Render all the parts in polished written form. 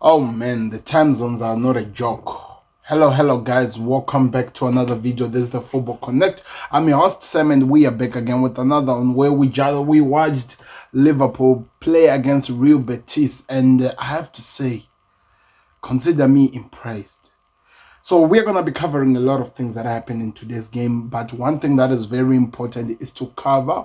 Oh man, the time zones are not a joke. Hello guys, welcome back to another video. This is the Football Connect. I'm your host Sam, and we are back again with another one where we watched Liverpool play against Real Betis, and I have to say, consider me impressed. So we're going to be covering a lot of things that happened in today's game, but one thing that is very important is to cover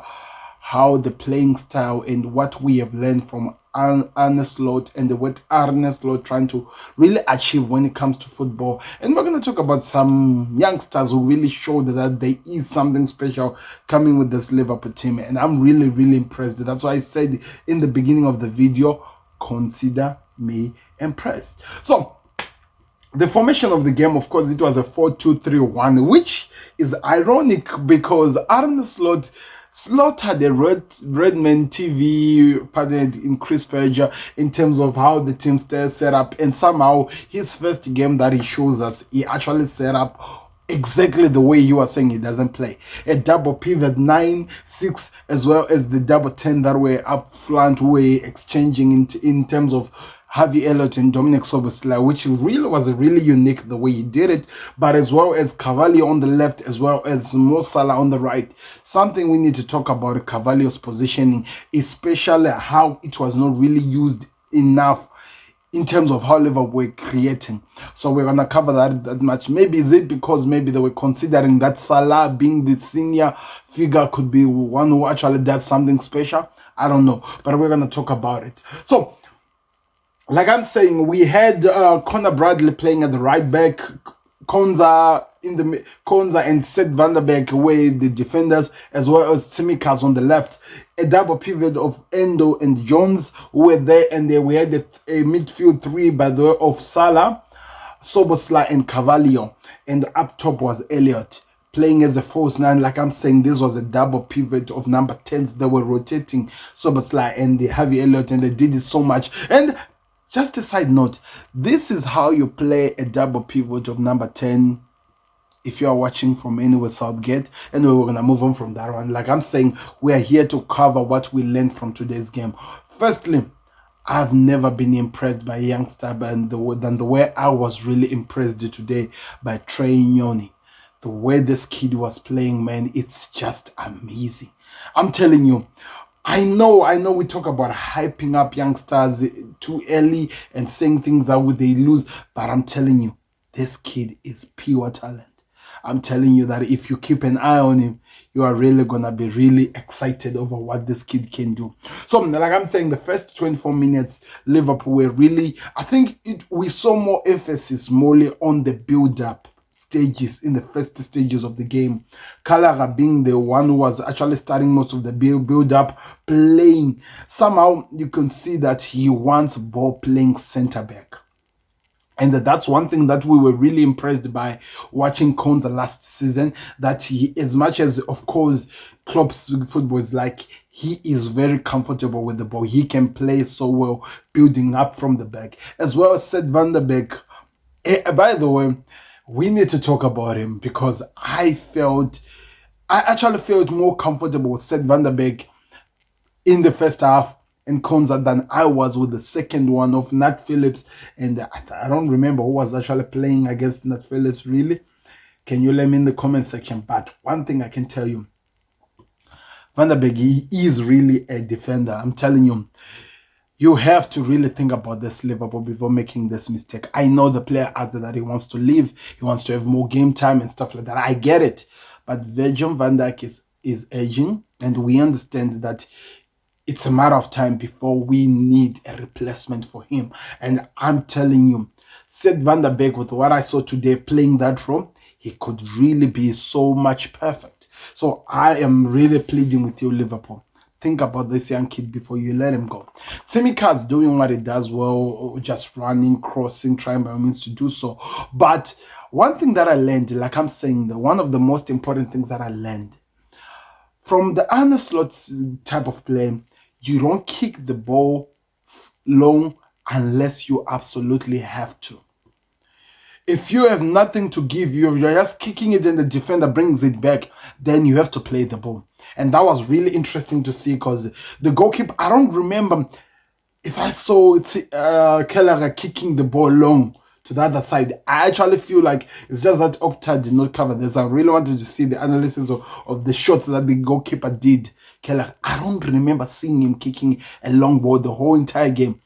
how the playing style and what we have learned from Arne Slot and what Arne Slot trying to really achieve when it comes to football. And we're going to talk about some youngsters who really showed that there is something special coming with this Liverpool team, and I'm really impressed. That's why I said in the beginning of the video, consider me impressed. So the formation of the game, of course, it was a 4-2-3-1, which is ironic because Arne Slot slaughtered the Redman TV partnered in Chris Perger in terms of how the team set up, and somehow his first game that he shows us, he actually set up exactly the way you are saying he doesn't play. A double pivot 9-6 as well as the double 10 that were up front, were exchanging in terms of Harvey Elliott and Dominic Szoboszlai, which really was really unique the way he did it, but as well as Cavalli on the left, as well as Mo Salah on the right. Something we need to talk about Cavalli's positioning, especially how it was not really used enough in terms of how Liverpool were creating. So we're going to cover that much. Maybe is it because maybe they were considering that Salah being the senior figure could be one who actually does something special? I don't know, but we're going to talk about it. So like I'm saying, we had Conor Bradley playing at the right back, Konza and Seth Van der Beek were the defenders, as well as Tsimikas on the left. A double pivot of Endo and Jones who were there, and then we had a midfield three by the way of Salah, Szoboszlai and Cavalli, and up top was Elliott playing as a false nine. Like I'm saying, this was a double pivot of number 10s that were rotating Szoboszlai and the Harvey Elliott, and they did it so much. And just a side note, this is how you play a double pivot of number 10 if you are watching from anywhere Southgate. Anyway, we're going to move on from that one. Like I'm saying, we are here to cover what we learned from today's game. Firstly, I've never been impressed by a youngster than the way I was really impressed today by Trey Nyoni. The way this kid was playing, man, it's just amazing. I'm telling you, I know we talk about hyping up youngsters too early and saying things that would they lose, but I'm telling you, this kid is pure talent. I'm telling you that if you keep an eye on him, you are really gonna be really excited over what this kid can do. So like I'm saying, the first 24 minutes, Liverpool were really, I think we saw more emphasis morely on the build-up stages, in the first stages of the game. Kalaga being the one who was actually starting most of the build up, playing. Somehow you can see that he wants ball playing center back. And that's one thing that we were really impressed by watching Konza last season, that he, as much as of course Klopp's football is like, he is very comfortable with the ball. He can play so well building up from the back. As well as Seth Van der Beek. By the way, we need to talk about him because I actually felt more comfortable with Seth Van der Beek in the first half and Konza than I was with the second one of Nat Phillips. And I don't remember who was actually playing against Nat Phillips, really. Can you let me in the comment section? But one thing I can tell you, Van der Beek, he is really a defender. I'm telling you. You have to really think about this Liverpool before making this mistake. I know the player out there that he wants to leave. He wants to have more game time and stuff like that. I get it. But Virgil van Dijk is aging, and we understand that it's a matter of time before we need a replacement for him. And I'm telling you, Seth Van der Beek, with what I saw today playing that role, he could really be so much perfect. So I am really pleading with you, Liverpool. Think about this young kid before you let him go. Tsimikas doing what he does well, just running, crossing, trying by all means to do so. But one thing that I learned, like I'm saying, one of the most important things that I learned from the Arne Slot type of play, you don't kick the ball long unless you absolutely have to. If you have nothing to give, you're just kicking it and the defender brings it back, then you have to play the ball. And that was really interesting to see because the goalkeeper, I don't remember if I saw Keller kicking the ball long to the other side, I actually feel like it's just that Okta did not cover this. I really wanted to see the analysis of the shots that the goalkeeper did. Keller, I don't remember seeing him kicking a long ball the whole entire game.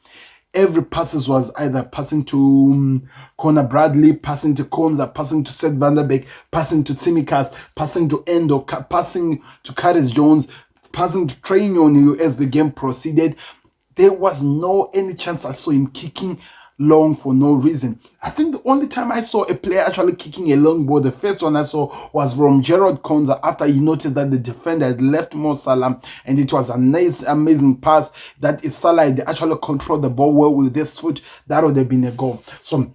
Every passes was either passing to Connor Bradley, passing to Konza, passing to Seth Van der Beek, passing to Tsimikas, passing to Endo, passing to Curtis Jones, passing to Trey Nyoni as the game proceeded. There was no any chance I saw him kicking long for no reason. I think the only time I saw a player actually kicking a long ball, the first one I saw was from Gerard Konza after he noticed that the defender had left Mo Salah, and it was a nice, amazing pass that if Salah had actually controlled the ball well with his foot, that would have been a goal. So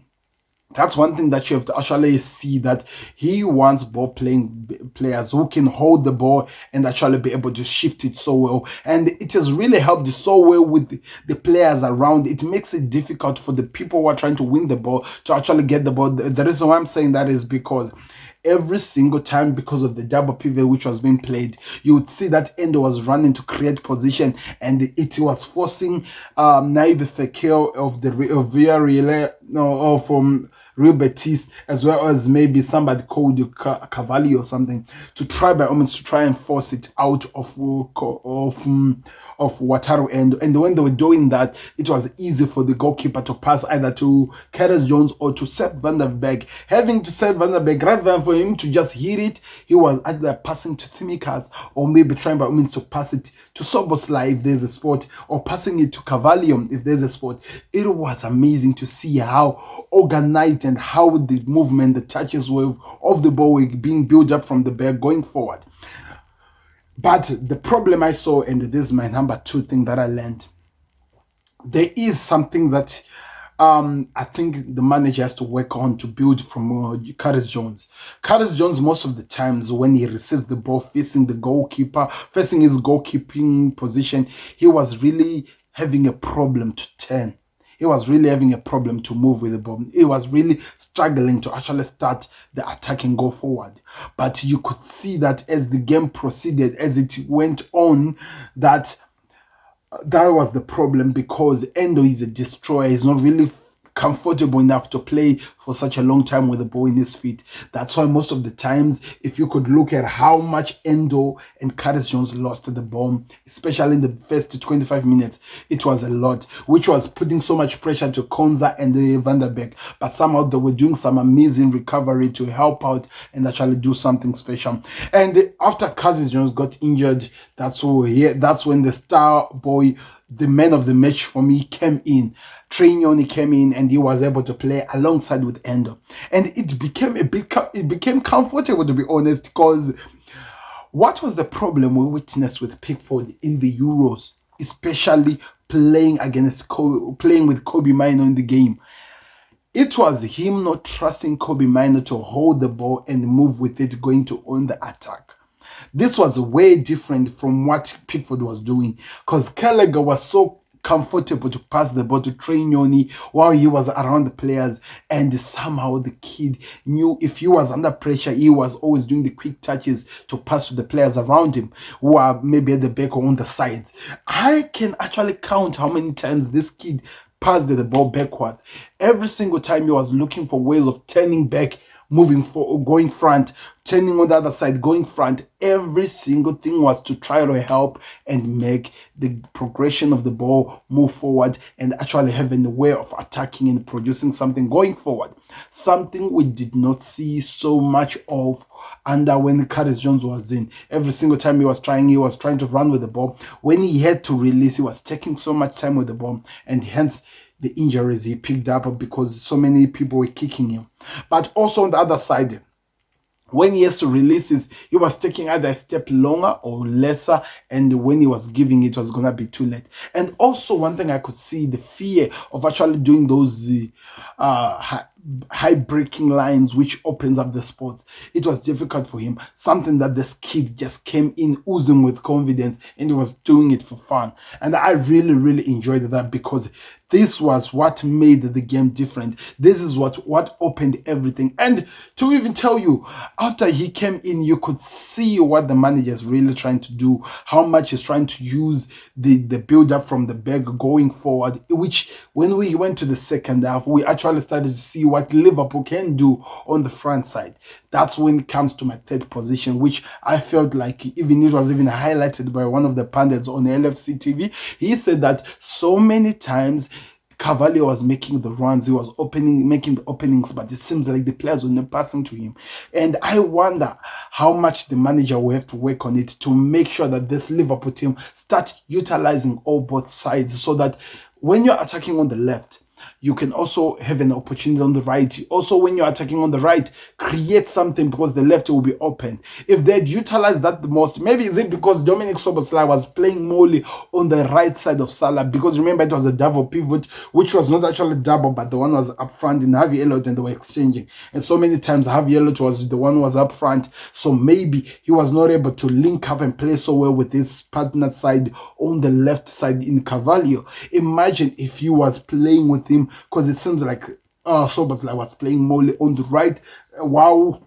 that's one thing that you have to actually see, that he wants ball playing players who can hold the ball and actually be able to shift it so well. And it has really helped so well with the players around. It makes it difficult for the people who are trying to win the ball to actually get the ball. The reason why I'm saying that is because every single time, because of the double pivot which was being played, you would see that Endo was running to create position, and it was forcing Naib Fekir of the Villarreal, no, from Real Betis, as well as maybe somebody called Cavalli or something, to try by almost to try and force it out of Wataru Endo. And when they were doing that, it was easy for the goalkeeper to pass either to Curtis Jones or to Seth Van der Beek. Having to Seth Van der Beek, rather than for him to just hit it, he was either passing to Tsimikas or maybe trying by means to pass it to Soboslai if there's a spot, or passing it to Cavalium if there's a spot. It was amazing to see how organized and how the movement, the touches of the ball were being built up from the back going forward. But the problem I saw, and this is my number 2 thing that I learned, there is something that I think the manager has to work on to build from Curtis Jones. Curtis Jones, most of the times when he receives the ball facing the goalkeeper, facing his goalkeeping position, he was really having a problem to turn. He was really having a problem to move with the ball. He was really struggling to actually start the attack and go forward. But you could see that as the game proceeded, as it went on, that was the problem, because Endo is a destroyer. He's not really comfortable enough to play for such a long time with the ball in his feet. That's why most of the times, if you could look at how much Endo and Curtis Jones lost the ball, especially in the first 25 minutes, it was a lot, which was putting so much pressure to Konza and Van der Beek. But somehow they were doing some amazing recovery to help out and actually do something special. And after Curtis Jones got injured, that's when the star boy, the man of the match for me, came in. Trey Nyoni came in, and he was able to play alongside with Endo, and it became comfortable, to be honest, because what was the problem we witnessed with Pickford in the Euros, especially playing with Kobe Mino in the game? It was him not trusting Kobe Mino to hold the ball and move with it going to own the attack. This was way different from what Pickford was doing, because Gallagher was so comfortable to pass the ball to Trey Nyoni while he was around the players, and somehow the kid knew if he was under pressure, he was always doing the quick touches to pass to the players around him who are maybe at the back or on the sides. I can actually count how many times this kid passed the ball backwards. Every single time he was looking for ways of turning back, moving forward, going front, turning on the other side, going front. Every single thing was to try to help and make the progression of the ball move forward, and actually having a way of attacking and producing something going forward. Something we did not see so much of under when Curtis Jones was in. Every single time he was trying to run with the ball. When he had to release, he was taking so much time with the ball, and hence the injuries he picked up because so many people were kicking him. But also on the other side, when he has to release it, he was taking either a step longer or lesser, and when he was giving it was going to be too late. And also one thing I could see, the fear of actually doing those high breaking lines, which opens up the spots. It was difficult for him, something that this kid just came in oozing with confidence, and he was doing it for fun. And I really enjoyed that, because this was what made the game different. This is what opened everything. And to even tell you, after he came in, you could see what the manager is really trying to do, how much he's trying to use the build up from the back going forward, which when we went to the second half, we actually started to see what Liverpool can do on the front side. That's when it comes to my third position, which I felt like even it was even highlighted by one of the pundits on LFC TV. He said that so many times Cavalier was making the runs, he was making the openings, but it seems like the players were not passing to him. And I wonder how much the manager will have to work on it to make sure that this Liverpool team start utilizing all both sides, so that when you're attacking on the left, you can also have an opportunity on the right. Also, when you're attacking on the right, create something, because the left will be open. If they'd utilized that the most, maybe is it because Dominic Szoboszlai was playing morely on the right side of Salah, because remember it was a double pivot, which was not actually double, but the one was up front in Harvey Elliott, and they were exchanging. And so many times Harvey Elliott was the one who was up front, so maybe he was not able to link up and play so well with his partner side on the left side in Cavalier. Imagine if he was playing with him, because it seems like Szoboszlai was playing more on the right, while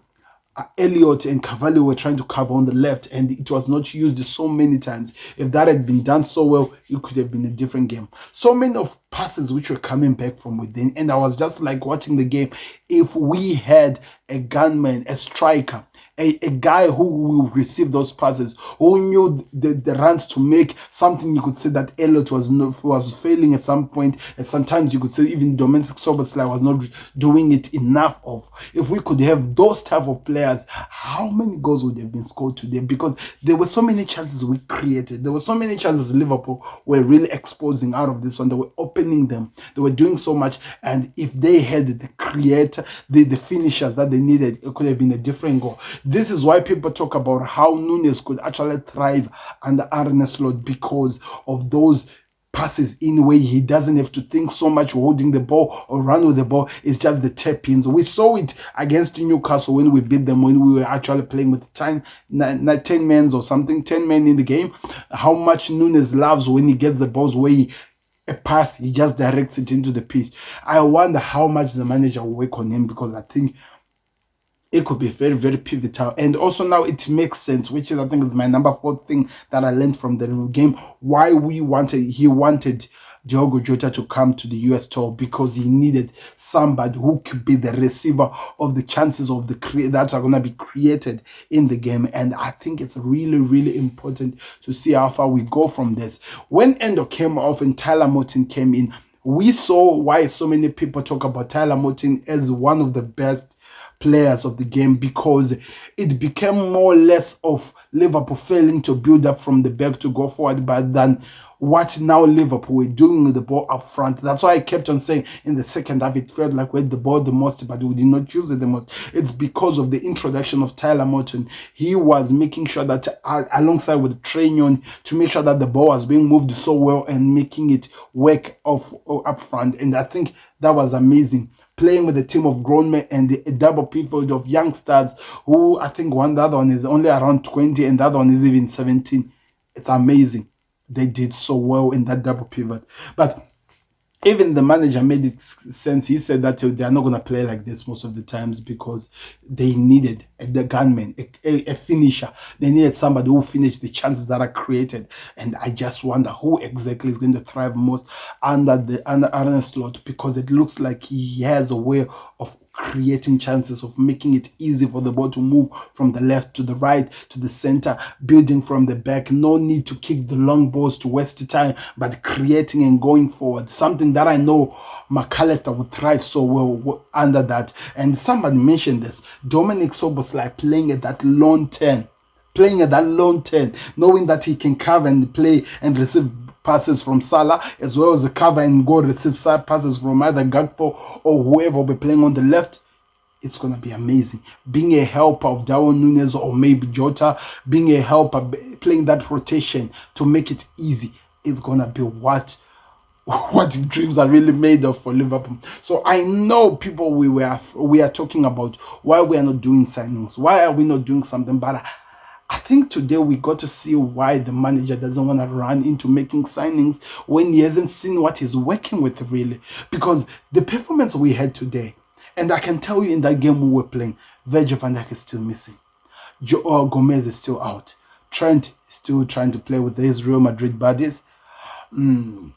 Elliott and Cavalier were trying to cover on the left, and it was not used so many times. If that had been done so well, it could have been a different game. So many of passes which were coming back from within, and I was just like watching the game. If we had a gunman, a striker, a guy who will receive those passes, who knew the runs to make, something you could say that Elliott was failing at some point, and sometimes you could say even Dominic Szoboszlai was not doing it enough of. If we could have those type of players, how many goals would have been scored today? Because there were so many chances we created. There were so many chances Liverpool were really exposing out of this one. They were opening them. They were doing so much, and if they had the creator, the finishers that they needed, it could have been a different goal. This is why people talk about how Núñez could actually thrive under Arne Slot, because of those passes in a way he doesn't have to think so much holding the ball or run with the ball. It's just the tap-ins. We saw it against Newcastle when we beat them, when we were actually playing with 10 men or something, 10 men in the game. How much Núñez loves when he gets the balls where a pass, he just directs it into the pitch. I wonder how much the manager will work on him, because I think it could be very pivotal. And also now it makes sense, which is I think is my number 4 thing that I learned from the game, why he wanted Diogo Jota to come to the US tour, because he needed somebody who could be the receiver of the chances of that are going to be created in the game. And I think it's really important to see how far we go from this. When Endo came off and Tyler Morton came in, we saw why so many people talk about Tyler Morton as one of the best players of the game, because it became more or less of Liverpool failing to build up from the back to go forward, but than what now Liverpool were doing with the ball up front. That's why I kept on saying in the second half it felt like we had the ball the most, but we did not use it the most. It's because of the introduction of Tyler Morton. He was making sure that alongside with Trey Nyoni, to make sure that the ball was being moved so well and making it work up front. And I think that was amazing, playing with a team of grown men and a double pivot of youngsters, who I think the other one is only around 20 and the other one is even 17. It's amazing. They did so well in that double pivot. But even the manager made it sense. He said that they are not going to play like this most of the times, because they needed the gunman, a finisher. They needed somebody who finished the chances that are created. And I just wonder who exactly is going to thrive most under Arne Slot, because it looks like he has a way of creating chances, of making it easy for the ball to move from the left to the right to the center, building from the back. No need to kick the long balls to waste time, but creating and going forward. Something that I know McAllister would thrive so well under that. And somebody mentioned this, Dominic Szoboszlai playing at that lone 10, knowing that he can cover and play and receive passes from Salah, as well as the cover and go receive side passes from either Gakpo or whoever will be playing on the left. It's going to be amazing. Being a helper of Darwin Núñez or maybe Jota, being a helper, playing that rotation to make it easy, it's going to be what what dreams are really made of for Liverpool. So I know people we are talking about why we are not doing signings, why are we not doing something, but I think today we got to see why the manager doesn't want to run into making signings when he hasn't seen what he's working with really. Because the performance we had today, and I can tell you in that game we were playing, Virgil van Dijk is still missing. Joao Gomez is still out. Trent is still trying to play with his Real Madrid buddies. Trent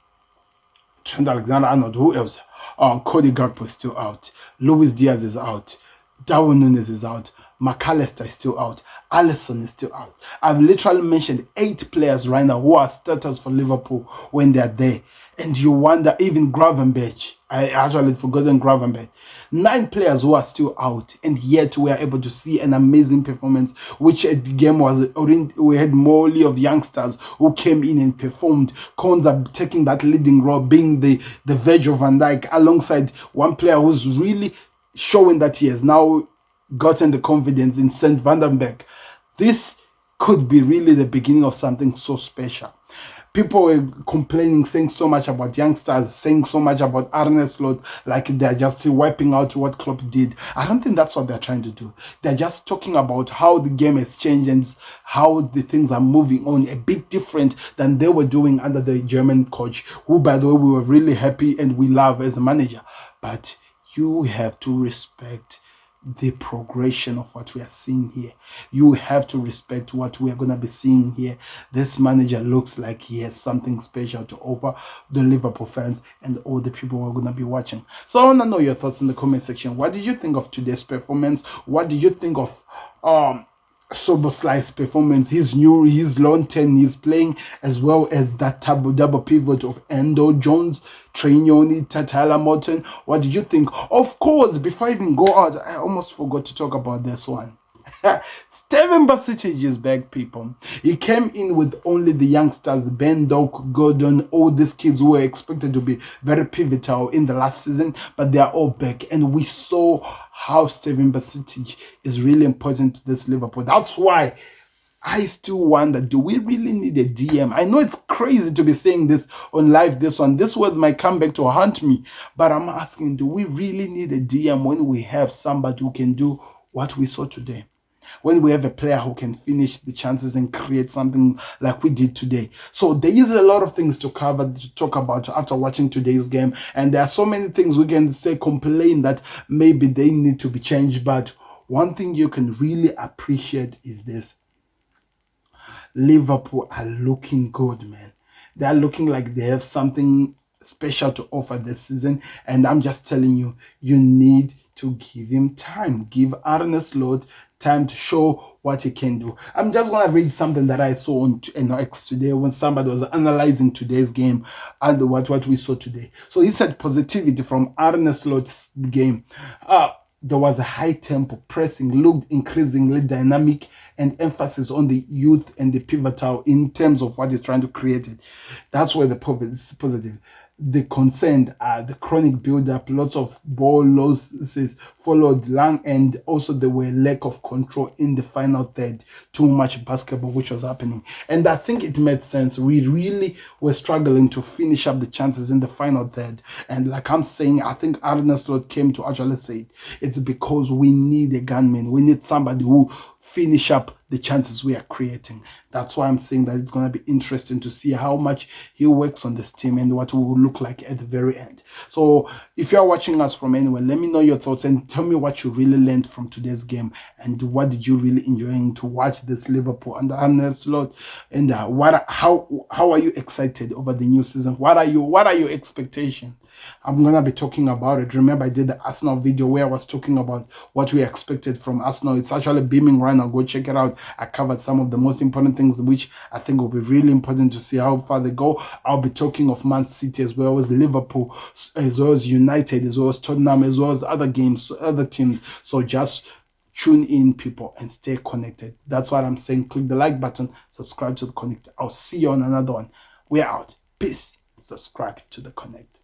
Alexander-Arnold, who else? Cody Gakpo is still out. Luis Diaz is out. Darwin Núñez is out. McAllister is still out. Alisson is still out. I've literally mentioned 8 players right now who are starters for Liverpool when they're there. And you wonder, even Gravenberch, I actually had forgotten Gravenberch. 9 players who are still out, and yet we are able to see an amazing performance, which at the game was, we had Morley of youngsters who came in and performed. Konza taking that leading role, being the Virgil van Dijk, alongside one player who's really showing that he has now gotten the confidence in St. Vandenberg. This could be really the beginning of something so special. People were complaining, saying so much about youngsters, saying so much about Arne Slot, like they're just wiping out what Klopp did. I don't think that's what they're trying to do. They're just talking about how the game has changed and how the things are moving on a bit different than they were doing under the German coach, who, by the way, we were really happy and we love as a manager. But you have to respect the progression of what we are seeing here. You have to respect what we are going to be seeing here. This manager looks like he has something special to offer the Liverpool fans and all the people who are going to be watching. So I want to know your thoughts in the comment section. What did you think of today's performance? What did you think of Szoboszlai's performance, his long 10 he's playing, as well as that double pivot of Endo, Jones, Trey, Nyoni, Tyler Morton? What did you think? Of course, before I even go out, I almost forgot to talk about this one. Steven Basic is back, people. He came in with only the youngsters, Ben Doak, Gordon, all these kids who were expected to be very pivotal in the last season, but they are all back. And we saw how Steven Basic is really important to this Liverpool. That's why I still wonder, do we really need a DM? I know it's crazy to be saying this on live, this one. This words might come back to haunt me, but I'm asking, do we really need a DM when we have somebody who can do what we saw today? When we have a player who can finish the chances and create something like we did today. So there is a lot of things to cover, to talk about after watching today's game. And there are so many things we can say, complain that maybe they need to be changed. But one thing you can really appreciate is this. Liverpool are looking good, man. They are looking like they have something special to offer this season. And I'm just telling you, you need to give him time. Give Arne Slot time to show what he can do. I'm just going to read something that I saw on X today when somebody was analyzing today's game and what we saw today. So he said positivity from Arne Slot's game. There was a high tempo pressing, looked increasingly dynamic, and emphasis on the youth and the pivotal in terms of what he's trying to create. That's where the positive. The concern, the chronic build-up, lots of ball losses followed long, and also there were lack of control in the final third. Too much basketball which was happening, and I think it made sense. We really were struggling to finish up the chances in the final third, and like I'm saying, I think Arne Slot came to actually say it's because we need a gunman. We need somebody who finish up the chances we are creating. That's why I'm saying that it's going to be interesting to see how much he works on this team and what we will look like at the very end. So if you're watching us from anywhere, let me know your thoughts and tell me what you really learned from today's game and what did you really enjoy to watch this Liverpool under Arne Slot, and how are you excited over the new season? What are your expectations? I'm gonna be talking about it. Remember, I did the Arsenal video where I was talking about what we expected from Arsenal. It's actually beaming right now. Go check it out. I covered some of the most important things which I think will be really important to see how far they go. I'll be talking of Man City as well as Liverpool, as well as United, as well as Tottenham, as well as other games, other teams. So just tune in, people, and stay connected. That's what I'm saying. Click the like button, subscribe to the Connect. I'll see you on another one. We're out. Peace. Subscribe to the Connect.